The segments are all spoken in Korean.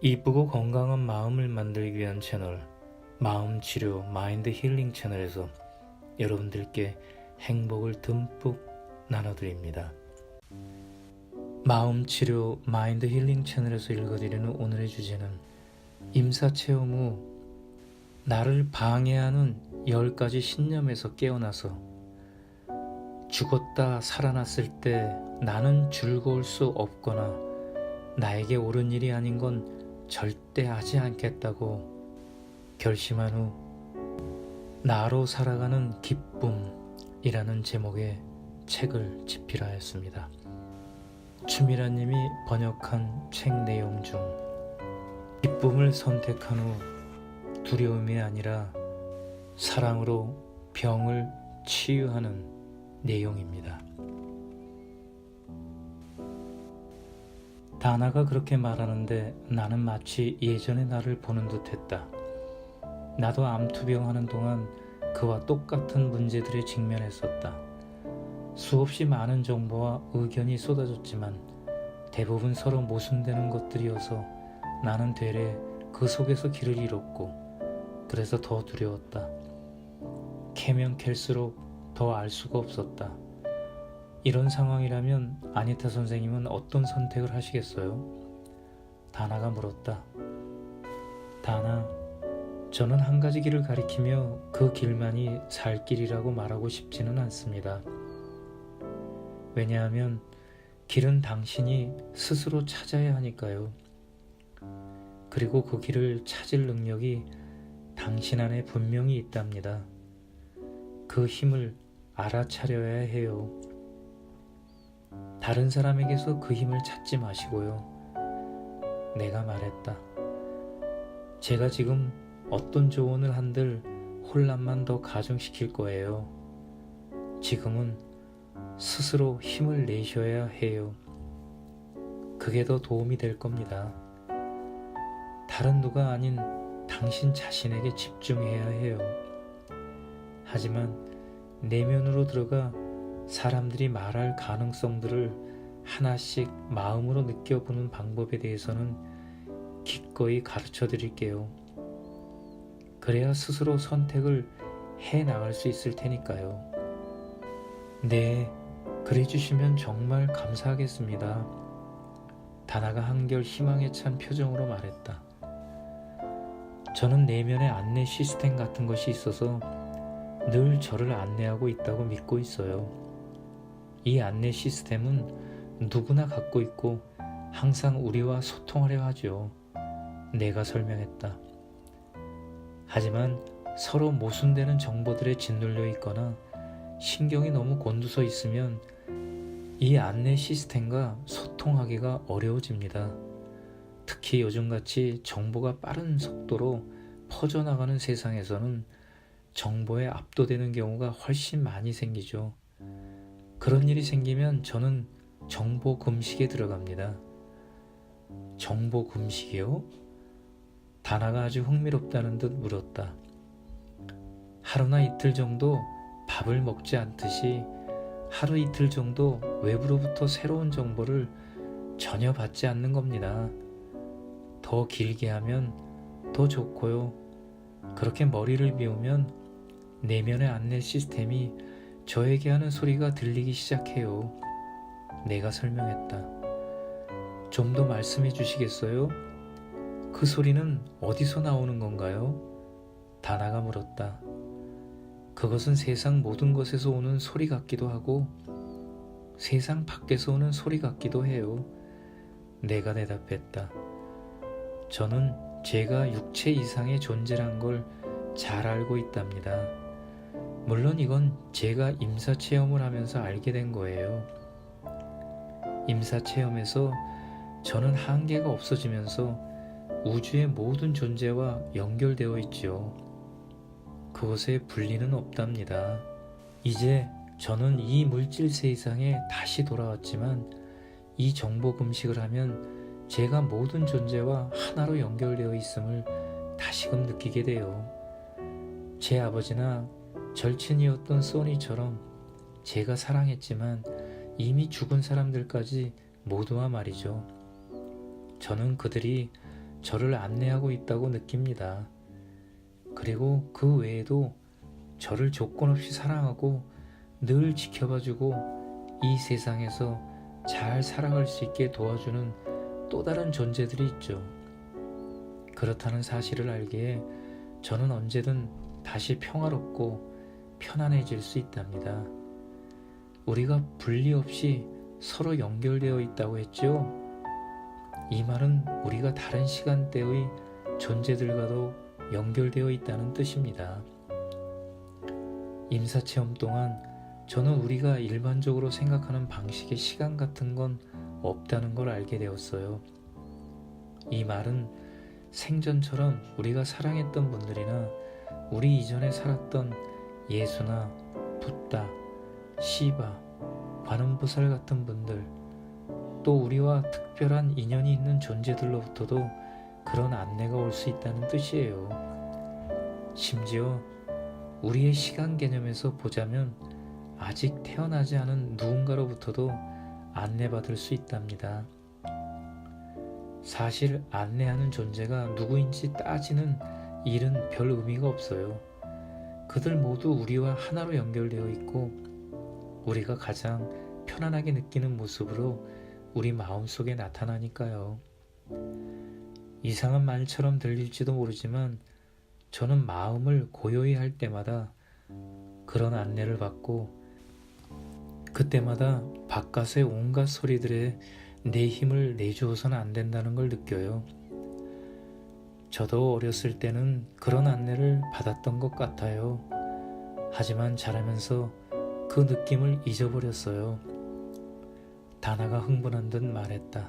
이쁘고 건강한 마음을 만들기 위한 채널 마음치료 마인드 힐링 채널에서 여러분들께 행복을 듬뿍 나눠드립니다. 마음치료 마인드 힐링 채널에서 읽어드리는 오늘의 주제는 임사체험 후 나를 방해하는 10가지 신념에서 깨어나서 죽었다 살아났을 때 나는 즐거울 수 없거나 나에게 옳은 일이 아닌 건 절대 하지 않겠다고 결심한 후 나로 살아가는 기쁨이라는 제목의 책을 집필하였습니다. 추미라님이 번역한 책 내용 중 기쁨을 선택한 후 두려움이 아니라 사랑으로 병을 치유하는 내용입니다. 다나가 그렇게 말하는데 나는 마치 예전의 나를 보는 듯 했다. 나도 암투병 하는 동안 그와 똑같은 문제들에 직면했었다. 수없이 많은 정보와 의견이 쏟아졌지만 대부분 서로 모순되는 것들이어서 나는 되레 그 속에서 길을 잃었고 그래서 더 두려웠다. 캐면 캘수록 더 알 수가 없었다. 이런 상황이라면 아니타 선생님은 어떤 선택을 하시겠어요? 다나가 물었다. 다나, 저는 한 가지 길을 가리키며 그 길만이 살 길이라고 말하고 싶지는 않습니다. 왜냐하면 길은 당신이 스스로 찾아야 하니까요. 그리고 그 길을 찾을 능력이 당신 안에 분명히 있답니다. 그 힘을 알아차려야 해요. 다른 사람에게서 그 힘을 찾지 마시고요. 내가 말했다. 제가 지금 어떤 조언을 한들 혼란만 더 가중시킬 거예요. 지금은 스스로 힘을 내셔야 해요. 그게 더 도움이 될 겁니다. 다른 누가 아닌 당신 자신에게 집중해야 해요. 하지만 내면으로 들어가 사람들이 말할 가능성들을 하나씩 마음으로 느껴보는 방법에 대해서는 기꺼이 가르쳐 드릴게요. 그래야 스스로 선택을 해 나갈 수 있을 테니까요. 네, 그래 주시면 정말 감사하겠습니다. 다나가 한결 희망에 찬 표정으로 말했다. 저는 내면의 안내 시스템 같은 것이 있어서 늘 저를 안내하고 있다고 믿고 있어요. 이 안내 시스템은 누구나 갖고 있고 항상 우리와 소통하려 하죠. 내가 설명했다. 하지만 서로 모순되는 정보들에 짓눌려 있거나 신경이 너무 곤두서 있으면 이 안내 시스템과 소통하기가 어려워집니다. 특히 요즘같이 정보가 빠른 속도로 퍼져나가는 세상에서는 정보에 압도되는 경우가 훨씬 많이 생기죠. 그런 일이 생기면 저는 정보 금식에 들어갑니다. 정보 금식이요? 다나가 아주 흥미롭다는 듯 물었다. 하루나 이틀 정도 밥을 먹지 않듯이 하루 이틀 정도 외부로부터 새로운 정보를 전혀 받지 않는 겁니다. 더 길게 하면 더 좋고요. 그렇게 머리를 비우면 내면의 안내 시스템이 저에게 하는 소리가 들리기 시작해요. 내가 설명했다. 좀 더 말씀해 주시겠어요? 그 소리는 어디서 나오는 건가요? 다나가 물었다. 그것은 세상 모든 것에서 오는 소리 같기도 하고 세상 밖에서 오는 소리 같기도 해요. 내가 대답했다. 저는 제가 육체 이상의 존재란 걸 잘 알고 있답니다. 물론 이건 제가 임사체험을 하면서 알게 된 거예요. 임사체험에서 저는 한계가 없어지면서 우주의 모든 존재와 연결되어 있지요. 그것에 분리는 없답니다. 이제 저는 이 물질 세상에 다시 돌아왔지만 이 정보 금식을 하면 제가 모든 존재와 하나로 연결되어 있음을 다시금 느끼게 돼요. 제 아버지나 절친이었던 소니처럼 제가 사랑했지만 이미 죽은 사람들까지 모두와 말이죠. 저는 그들이 저를 안내하고 있다고 느낍니다. 그리고 그 외에도 저를 조건 없이 사랑하고 늘 지켜봐주고 이 세상에서 잘 살아갈 수 있게 도와주는 또 다른 존재들이 있죠. 그렇다는 사실을 알기에 저는 언제든 다시 평화롭고 편안해질 수 있답니다. 우리가 분리 없이 서로 연결되어 있다고 했죠. 이 말은 우리가 다른 시간대의 존재들과도 연결되어 있다는 뜻입니다. 임사체험 동안 저는 우리가 일반적으로 생각하는 방식의 시간 같은 건 없다는 걸 알게 되었어요. 이 말은 생전처럼 우리가 사랑했던 분들이나 우리 이전에 살았던 예수나 붓다, 시바, 관음보살 같은 분들, 또 우리와 특별한 인연이 있는 존재들로부터도 그런 안내가 올 수 있다는 뜻이에요. 심지어 우리의 시간 개념에서 보자면 아직 태어나지 않은 누군가로부터도 안내받을 수 있답니다. 사실 안내하는 존재가 누구인지 따지는 일은 별 의미가 없어요. 그들 모두 우리와 하나로 연결되어 있고 우리가 가장 편안하게 느끼는 모습으로 우리 마음속에 나타나니까요. 이상한 말처럼 들릴지도 모르지만 저는 마음을 고요히 할 때마다 그런 안내를 받고 그때마다 바깥의 온갖 소리들에 내 힘을 내주어서는 안 된다는 걸 느껴요. 저도 어렸을 때는 그런 안내를 받았던 것 같아요. 하지만 자라면서 그 느낌을 잊어버렸어요. 다나가 흥분한 듯 말했다.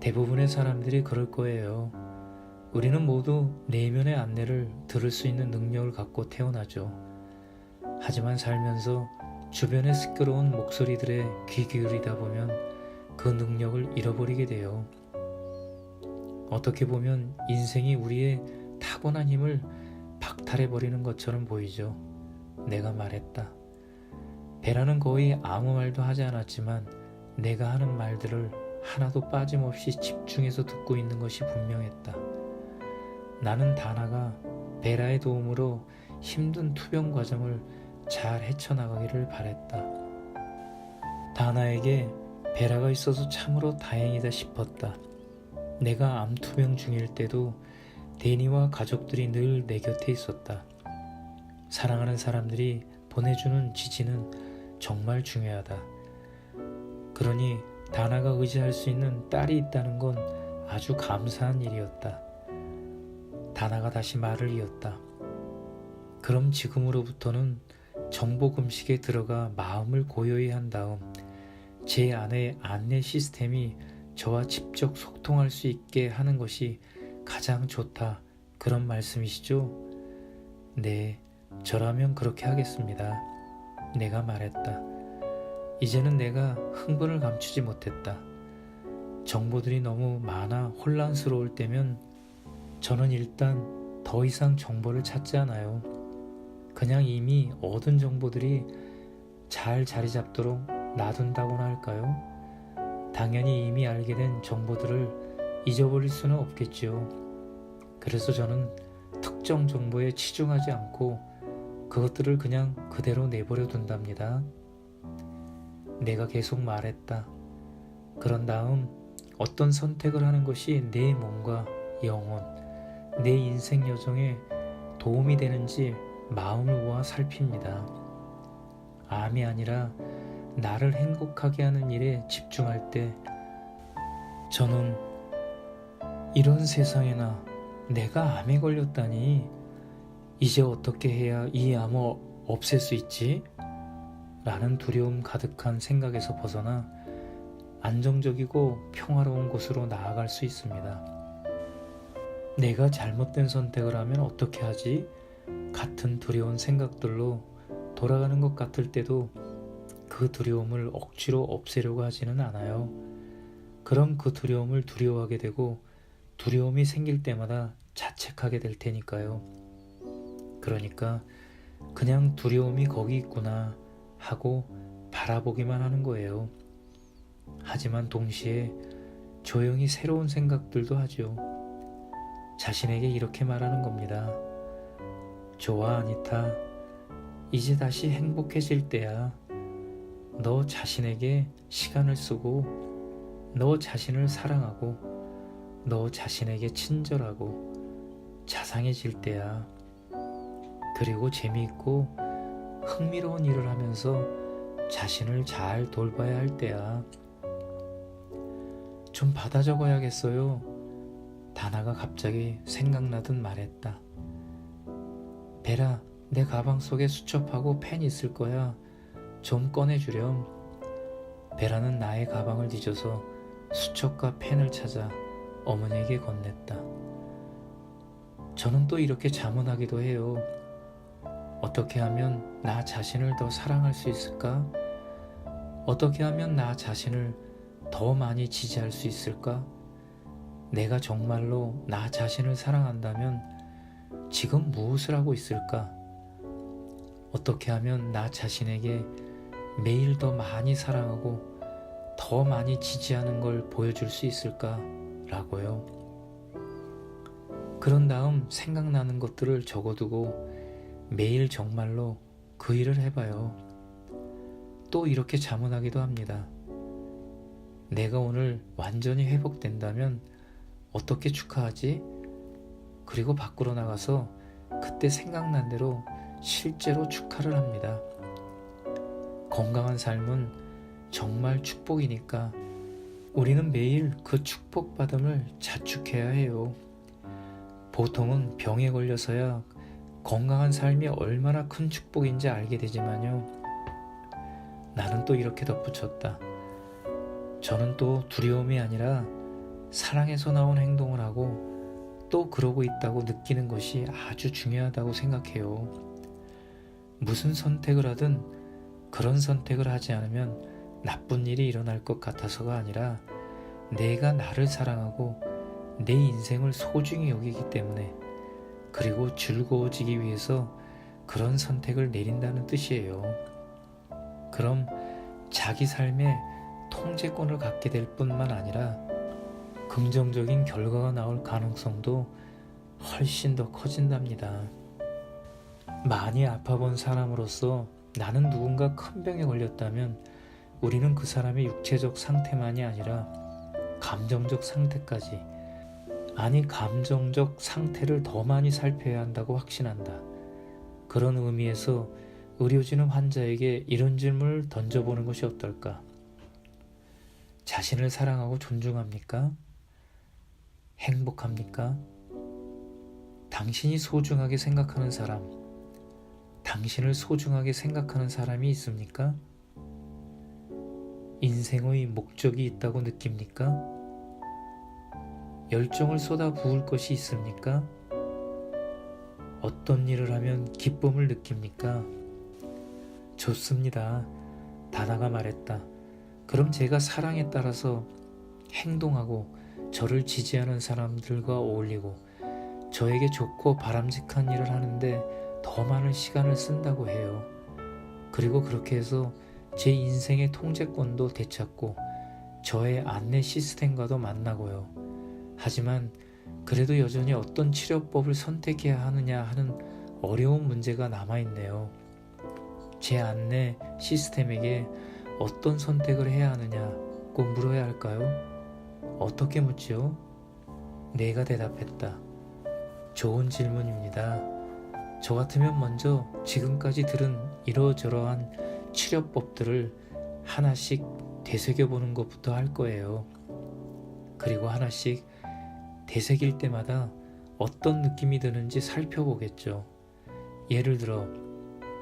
대부분의 사람들이 그럴 거예요. 우리는 모두 내면의 안내를 들을 수 있는 능력을 갖고 태어나죠. 하지만 살면서 주변의 시끄러운 목소리들에 귀 기울이다 보면 그 능력을 잃어버리게 돼요. 어떻게 보면 인생이 우리의 타고난 힘을 박탈해버리는 것처럼 보이죠. 내가 말했다. 베라는 거의 아무 말도 하지 않았지만 내가 하는 말들을 하나도 빠짐없이 집중해서 듣고 있는 것이 분명했다. 나는 다나가 베라의 도움으로 힘든 투병 과정을 잘 헤쳐나가기를 바랬다. 다나에게 베라가 있어서 참으로 다행이다 싶었다. 내가 암투병 중일 때도 데니와 가족들이 늘 내 곁에 있었다. 사랑하는 사람들이 보내주는 지지는 정말 중요하다. 그러니 다나가 의지할 수 있는 딸이 있다는 건 아주 감사한 일이었다. 다나가 다시 말을 이었다. 그럼 지금으로부터는 정보 금식에 들어가 마음을 고요히 한 다음 제 안의 안내 시스템이 저와 직접 소통할 수 있게 하는 것이 가장 좋다. 그런 말씀이시죠? 네, 저라면 그렇게 하겠습니다. 내가 말했다. 이제는 내가 흥분을 감추지 못했다. 정보들이 너무 많아 혼란스러울 때면 저는 일단 더 이상 정보를 찾지 않아요. 그냥 이미 얻은 정보들이 잘 자리 잡도록 놔둔다고나 할까요? 당연히 이미 알게 된 정보들을 잊어버릴 수는 없겠지요. 그래서 저는 특정 정보에 치중하지 않고 그것들을 그냥 그대로 내버려 둔답니다. 내가 계속 말했다. 그런 다음 어떤 선택을 하는 것이 내 몸과 영혼, 내 인생 여정에 도움이 되는지 마음을 모아 살핍니다. 암이 아니라 나를 행복하게 하는 일에 집중할 때 저는 이런 세상에나 내가 암에 걸렸다니 이제 어떻게 해야 이 암을 없앨 수 있지? 라는 두려움 가득한 생각에서 벗어나 안정적이고 평화로운 곳으로 나아갈 수 있습니다. 내가 잘못된 선택을 하면 어떻게 하지? 같은 두려운 생각들로 돌아가는 것 같을 때도 그 두려움을 억지로 없애려고 하지는 않아요. 그럼 그 두려움을 두려워하게 되고 두려움이 생길 때마다 자책하게 될 테니까요. 그러니까 그냥 두려움이 거기 있구나 하고 바라보기만 하는 거예요. 하지만 동시에 조용히 새로운 생각들도 하죠. 자신에게 이렇게 말하는 겁니다. 좋아, 아니타. 이제 다시 행복해질 때야. 너 자신에게 시간을 쓰고, 너 자신을 사랑하고, 너 자신에게 친절하고 자상해질 때야. 그리고 재미있고 흥미로운 일을 하면서 자신을 잘 돌봐야 할 때야. 좀 받아 적어야겠어요. 다나가 갑자기 생각나듯 말했다. 베라, 내 가방 속에 수첩하고 펜 있을 거야. 좀 꺼내주렴. 베라는 나의 가방을 뒤져서 수첩과 펜을 찾아 어머니에게 건넸다. 저는 또 이렇게 자문하기도 해요. 어떻게 하면 나 자신을 더 사랑할 수 있을까? 어떻게 하면 나 자신을 더 많이 지지할 수 있을까? 내가 정말로 나 자신을 사랑한다면 지금 무엇을 하고 있을까? 어떻게 하면 나 자신에게 매일 더 많이 사랑하고 더 많이 지지하는 걸 보여줄 수 있을까? 라고요. 그런 다음 생각나는 것들을 적어두고 매일 정말로 그 일을 해봐요. 또 이렇게 자문하기도 합니다. 내가 오늘 완전히 회복된다면 어떻게 축하하지? 그리고 밖으로 나가서 그때 생각난 대로 실제로 축하를 합니다. 건강한 삶은 정말 축복이니까 우리는 매일 그 축복받음을 자축해야 해요. 보통은 병에 걸려서야 건강한 삶이 얼마나 큰 축복인지 알게 되지만요. 나는 또 이렇게 덧붙였다. 저는 또 두려움이 아니라 사랑에서 나온 행동을 하고 또 그러고 있다고 느끼는 것이 아주 중요하다고 생각해요. 무슨 선택을 하든 그런 선택을 하지 않으면 나쁜 일이 일어날 것 같아서가 아니라 내가 나를 사랑하고 내 인생을 소중히 여기기 때문에 그리고 즐거워지기 위해서 그런 선택을 내린다는 뜻이에요. 그럼 자기 삶의 통제권을 갖게 될 뿐만 아니라 긍정적인 결과가 나올 가능성도 훨씬 더 커진답니다. 많이 아파본 사람으로서 나는 누군가 큰 병에 걸렸다면 우리는 그 사람의 육체적 상태만이 아니라 감정적 상태까지, 아니 감정적 상태를 더 많이 살펴야 한다고 확신한다. 그런 의미에서 의료진은 환자에게 이런 질문을 던져보는 것이 어떨까? 자신을 사랑하고 존중합니까? 행복합니까? 당신이 소중하게 생각하는 사람, 당신을 소중하게 생각하는 사람이 있습니까? 인생의 목적이 있다고 느낍니까? 열정을 쏟아 부을 것이 있습니까? 어떤 일을 하면 기쁨을 느낍니까? 좋습니다. 다나가 말했다. 그럼 제가 사랑에 따라서 행동하고 저를 지지하는 사람들과 어울리고 저에게 좋고 바람직한 일을 하는데 더 많은 시간을 쓴다고 해요. 그리고 그렇게 해서 제 인생의 통제권도 되찾고 저의 안내 시스템과도 만나고요. 하지만 그래도 여전히 어떤 치료법을 선택해야 하느냐 하는 어려운 문제가 남아있네요. 제 안내 시스템에게 어떤 선택을 해야 하느냐 꼭 물어야 할까요? 어떻게 묻지요? 내가 대답했다. 좋은 질문입니다. 저 같으면 먼저 지금까지 들은 이러저러한 치료법들을 하나씩 되새겨보는 것부터 할 거예요. 그리고 하나씩 되새길 때마다 어떤 느낌이 드는지 살펴보겠죠. 예를 들어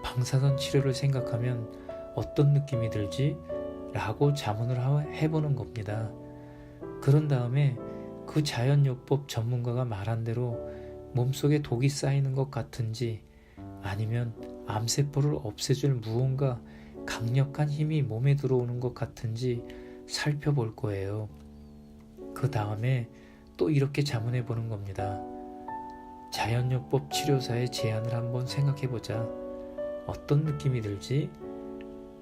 방사선 치료를 생각하면 어떤 느낌이 들지? 라고 자문을 해보는 겁니다. 그런 다음에 그 자연요법 전문가가 말한 대로 몸속에 독이 쌓이는 것 같은지 아니면 암세포를 없애줄 무언가 강력한 힘이 몸에 들어오는 것 같은지 살펴볼 거예요. 그 다음에 또 이렇게 자문해 보는 겁니다. 자연요법 치료사의 제안을 한번 생각해보자. 어떤 느낌이 들지?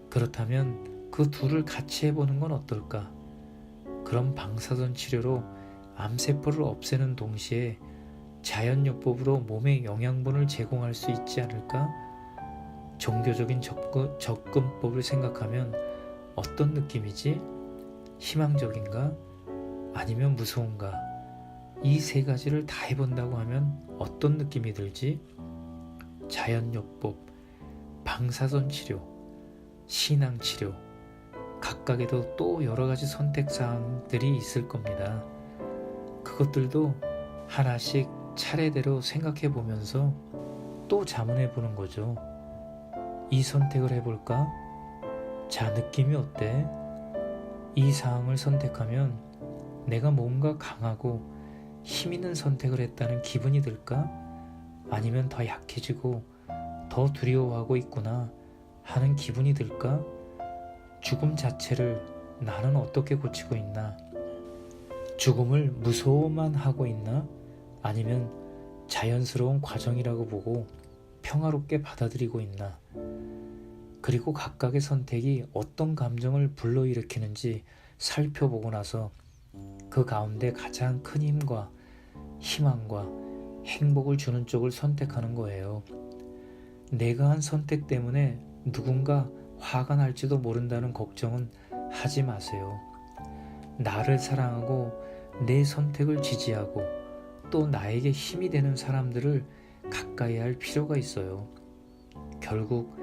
그렇다면 그 둘을 같이 해보는 건 어떨까? 그럼 방사선 치료로 암세포를 없애는 동시에 자연요법으로 몸에 영양분을 제공할 수 있지 않을까? 종교적인 접근법을 생각하면 어떤 느낌이지? 희망적인가? 아니면 무서운가? 이 세 가지를 다 해본다고 하면 어떤 느낌이 들지? 자연요법, 방사선 치료, 신앙치료, 각각에도 또 여러 가지 선택사항들이 있을 겁니다. 그것들도 하나씩 차례대로 생각해 보면서 또 자문해 보는 거죠. 이 선택을 해볼까? 자, 느낌이 어때? 이 사항을 선택하면 내가 뭔가 강하고 힘 있는 선택을 했다는 기분이 들까? 아니면 더 약해지고 더 두려워하고 있구나 하는 기분이 들까? 죽음 자체를 나는 어떻게 고치고 있나? 죽음을 무서워만 하고 있나? 아니면 자연스러운 과정이라고 보고 평화롭게 받아들이고 있나? 그리고 각각의 선택이 어떤 감정을 불러일으키는지 살펴보고 나서 그 가운데 가장 큰 힘과 희망과 행복을 주는 쪽을 선택하는 거예요. 내가 한 선택 때문에 누군가 화가 날지도 모른다는 걱정은 하지 마세요. 나를 사랑하고 내 선택을 지지하고 또 나에게 힘이 되는 사람들을 가까이 할 필요가 있어요. 결국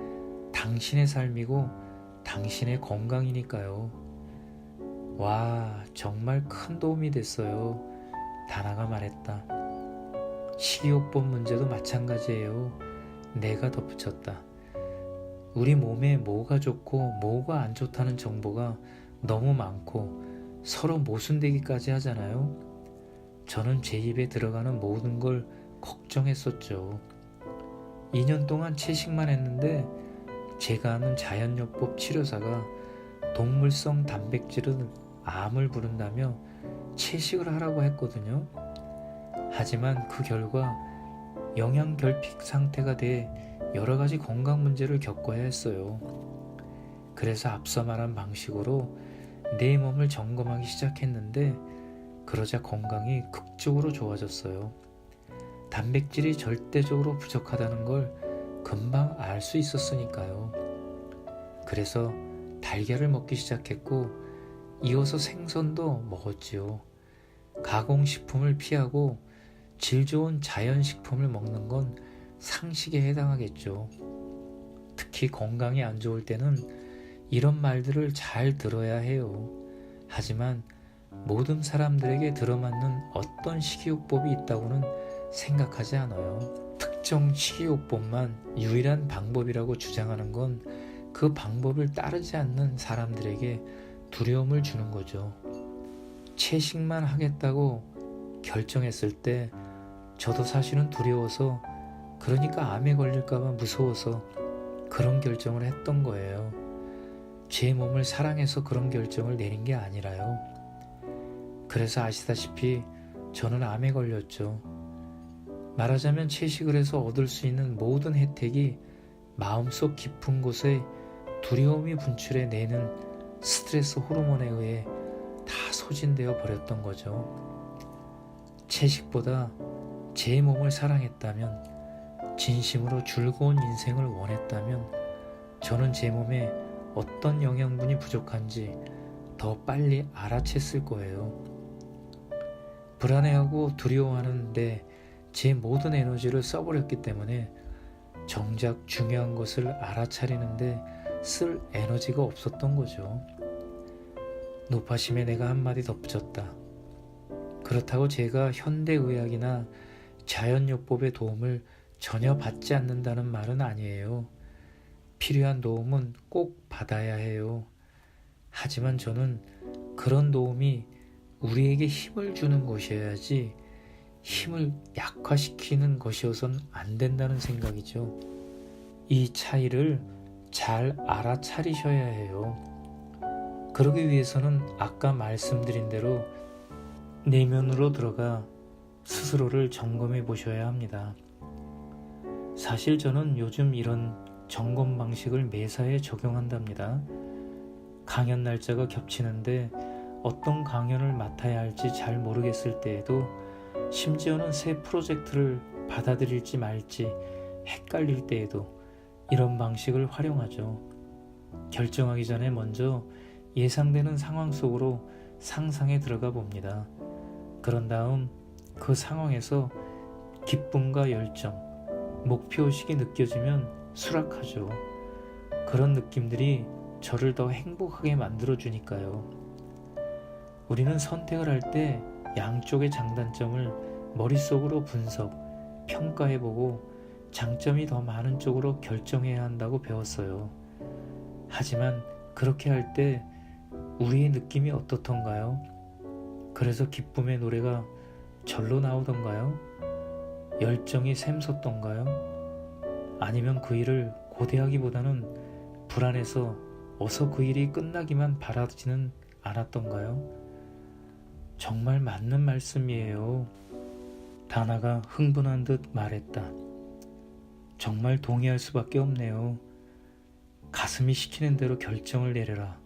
당신의 삶이고 당신의 건강이니까요. 와, 정말 큰 도움이 됐어요. 다나가 말했다. 식이요법 문제도 마찬가지예요. 내가 덧붙였다. 우리 몸에 뭐가 좋고 뭐가 안 좋다는 정보가 너무 많고 서로 모순되기까지 하잖아요. 저는 제 입에 들어가는 모든 걸 걱정했었죠. 2년 동안 채식만 했는데 제가 아는 자연요법 치료사가 동물성 단백질은 암을 부른다며 채식을 하라고 했거든요. 하지만 그 결과 영양결핍 상태가 돼 여러 가지 건강 문제를 겪어야 했어요. 그래서 앞서 말한 방식으로 내 몸을 점검하기 시작했는데 그러자 건강이 극적으로 좋아졌어요. 단백질이 절대적으로 부족하다는 걸 금방 알 수 있었으니까요. 그래서 달걀을 먹기 시작했고 이어서 생선도 먹었지요. 가공식품을 피하고 질 좋은 자연식품을 먹는 건 상식에 해당하겠죠. 특히 건강이 안 좋을 때는 이런 말들을 잘 들어야 해요. 하지만 모든 사람들에게 들어맞는 어떤 식이요법이 있다고는 생각하지 않아요. 특정 식이요법만 유일한 방법이라고 주장하는 건 그 방법을 따르지 않는 사람들에게 두려움을 주는 거죠. 채식만 하겠다고 결정했을 때 저도 사실은 두려워서, 그러니까 암에 걸릴까봐 무서워서 그런 결정을 했던 거예요. 제 몸을 사랑해서 그런 결정을 내린 게 아니라요. 그래서 아시다시피 저는 암에 걸렸죠. 말하자면 채식을 해서 얻을 수 있는 모든 혜택이 마음속 깊은 곳에 두려움이 분출해 내는 스트레스 호르몬에 의해 다 소진되어 버렸던 거죠. 채식보다 제 몸을 사랑했다면, 진심으로 즐거운 인생을 원했다면 저는 제 몸에 어떤 영양분이 부족한지 더 빨리 알아챘을 거예요. 불안해하고 두려워하는데 제 모든 에너지를 써버렸기 때문에 정작 중요한 것을 알아차리는데 쓸 에너지가 없었던 거죠. 노파심에 내가 한마디 덧붙였다. 그렇다고 제가 현대의학이나 자연요법의 도움을 전혀 받지 않는다는 말은 아니에요. 필요한 도움은 꼭 받아야 해요. 하지만 저는 그런 도움이 우리에게 힘을 주는 것이어야지 힘을 약화시키는 것이어선 안 된다는 생각이죠. 이 차이를 잘 알아차리셔야 해요. 그러기 위해서는 아까 말씀드린 대로 내면으로 들어가 스스로를 점검해 보셔야 합니다. 사실 저는 요즘 이런 점검 방식을 매사에 적용한답니다. 강연 날짜가 겹치는데 어떤 강연을 맡아야 할지 잘 모르겠을 때에도 심지어는 새 프로젝트를 받아들일지 말지 헷갈릴 때에도 이런 방식을 활용하죠. 결정하기 전에 먼저 예상되는 상황 속으로 상상에 들어가 봅니다. 그런 다음 그 상황에서 기쁨과 열정, 목표의식이 느껴지면 수락하죠. 그런 느낌들이 저를 더 행복하게 만들어주니까요. 우리는 선택을 할 때 양쪽의 장단점을 머릿속으로 분석, 평가해보고 장점이 더 많은 쪽으로 결정해야 한다고 배웠어요. 하지만 그렇게 할 때 우리의 느낌이 어떻던가요? 그래서 기쁨의 노래가 절로 나오던가요? 열정이 샘솟던가요? 아니면 그 일을 고대하기보다는 불안해서 어서 그 일이 끝나기만 바라지는 않았던가요? 정말 맞는 말씀이에요. 다나가 흥분한 듯 말했다. 정말 동의할 수밖에 없네요. 가슴이 시키는 대로 결정을 내려라.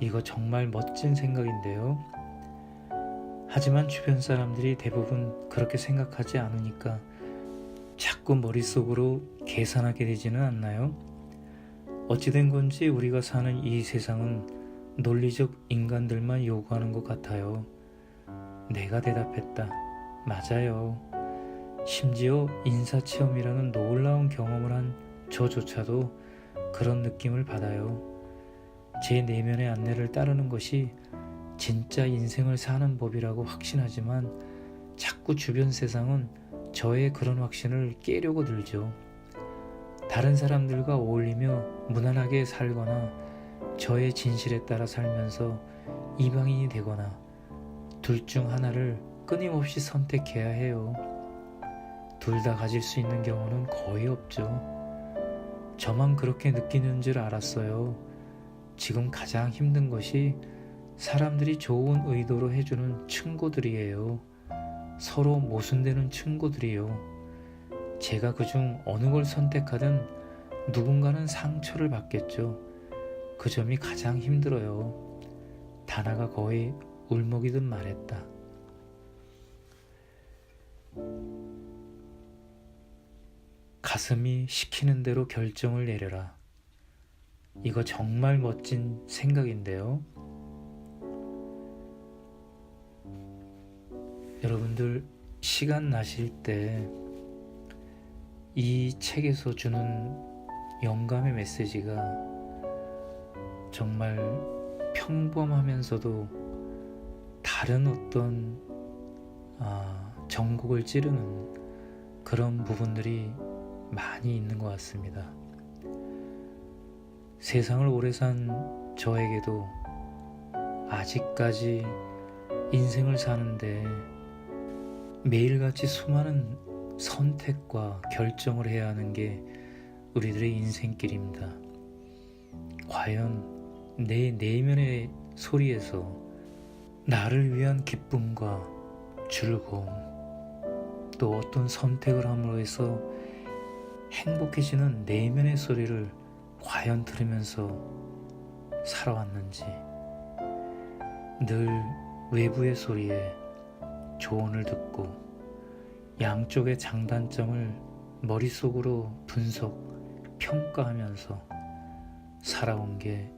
이거 정말 멋진 생각인데요. 하지만 주변 사람들이 대부분 그렇게 생각하지 않으니까 자꾸 머릿속으로 계산하게 되지는 않나요? 어찌된 건지 우리가 사는 이 세상은 논리적 인간들만 요구하는 것 같아요. 내가 대답했다. 맞아요. 심지어 인사체험이라는 놀라운 경험을 한 저조차도 그런 느낌을 받아요. 제 내면의 안내를 따르는 것이 진짜 인생을 사는 법이라고 확신하지만 자꾸 주변 세상은 저의 그런 확신을 깨려고 들죠. 다른 사람들과 어울리며 무난하게 살거나 저의 진실에 따라 살면서 이방인이 되거나 둘 중 하나를 끊임없이 선택해야 해요. 둘 다 가질 수 있는 경우는 거의 없죠. 저만 그렇게 느끼는 줄 알았어요. 지금 가장 힘든 것이 사람들이 좋은 의도로 해주는 충고들이에요. 서로 모순되는 충고들이요. 제가 그중 어느 걸 선택하든 누군가는 상처를 받겠죠. 그 점이 가장 힘들어요. 다나가 거의 울먹이듯 말했다. 가슴이 시키는 대로 결정을 내려라. 이거 정말 멋진 생각인데요. 여러분들 시간 나실 때 이 책에서 주는 영감의 메시지가 정말 평범하면서도 다른 어떤 전곡을 찌르는 그런 부분들이 많이 있는 것 같습니다. 세상을 오래 산 저에게도 아직까지 인생을 사는데 매일같이 수많은 선택과 결정을 해야 하는 게 우리들의 인생길입니다. 과연 내 내면의 소리에서 나를 위한 기쁨과 즐거움, 또 어떤 선택을 함으로 해서 행복해지는 내면의 소리를 과연 들으면서 살아왔는지, 늘 외부의 소리에 조언을 듣고 양쪽의 장단점을 머릿속으로 분석, 평가하면서 살아온 게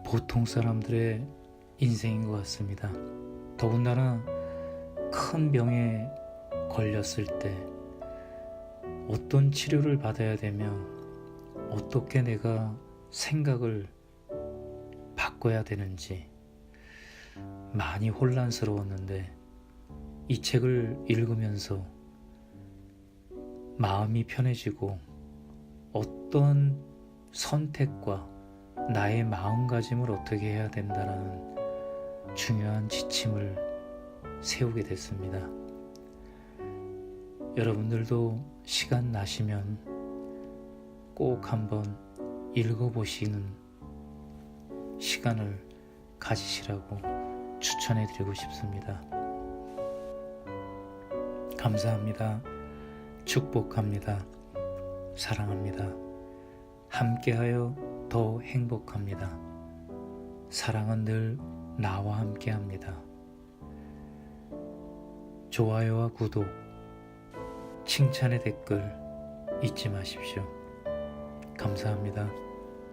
보통 사람들의 인생인 것 같습니다. 더군다나 큰 병에 걸렸을 때 어떤 치료를 받아야 되며 어떻게 내가 생각을 바꿔야 되는지 많이 혼란스러웠는데 이 책을 읽으면서 마음이 편해지고 어떤 선택과 나의 마음가짐을 어떻게 해야 된다는 중요한 지침을 세우게 됐습니다. 여러분들도 시간 나시면 꼭 한번 읽어보시는 시간을 가지시라고 추천해드리고 싶습니다. 감사합니다. 축복합니다. 사랑합니다. 함께하여 더 행복합니다. 사랑은 늘 나와 함께합니다. 좋아요와 구독, 칭찬의 댓글 잊지 마십시오. 감사합니다.